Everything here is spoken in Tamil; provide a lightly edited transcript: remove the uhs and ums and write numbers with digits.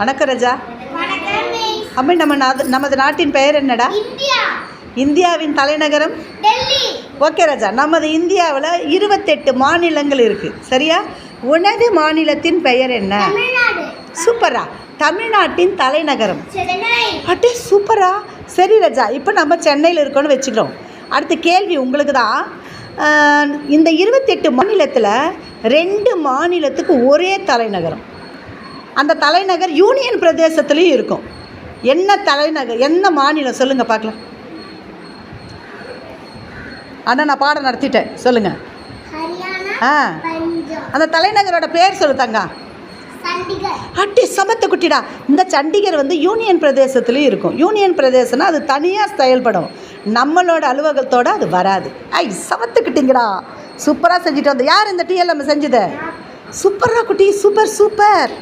வணக்கம் ரஜா. அம்மே, நமது நாட்டின் பெயர் என்னடா? இந்தியாவின் தலைநகரம் ஓகே ராஜா. நமது இந்தியாவில் 28 மாநிலங்கள் இருக்குது, சரியா? உனது மாநிலத்தின் பெயர் என்ன? சூப்பரா. தமிழ்நாட்டின் தலைநகரம் அட்டே சூப்பரா. சரி ராஜா, இப்போ நம்ம சென்னையில் இருக்கோன்னு வச்சுக்கிறோம். அடுத்த கேள்வி உங்களுக்கு தான். இந்த 28 மாநிலத்தில் 2 மாநிலத்துக்கு ஒரே தலைநகரம். அந்த தலைநகர் யூனியன் பிரதேசத்துலேயும் இருக்கும். என்ன தலைநகர், என்ன மாநிலம் சொல்லுங்கள் பார்க்கலாம். ஆனால் நான் பாடம் நடத்திட்டேன், சொல்லுங்கள். அந்த தலைநகரோட பேர் சொல்லு தங்கா. அட்டி சமத்த குட்டிடா. இந்த சண்டிகர் யூனியன் பிரதேசத்துலேயும் இருக்கும். யூனியன் பிரதேசம்னா அது தனியாக செயல்படும், நம்மளோட அலுவலகத்தோடு அது வராது. சமத்துக்கிட்டீங்கடா, சூப்பராக செஞ்சுட்டு வந்தோம். யார் இந்த டிஎல்எம் செஞ்சது? சூப்பராக குட்டி, சூப்பர் சூப்பர்.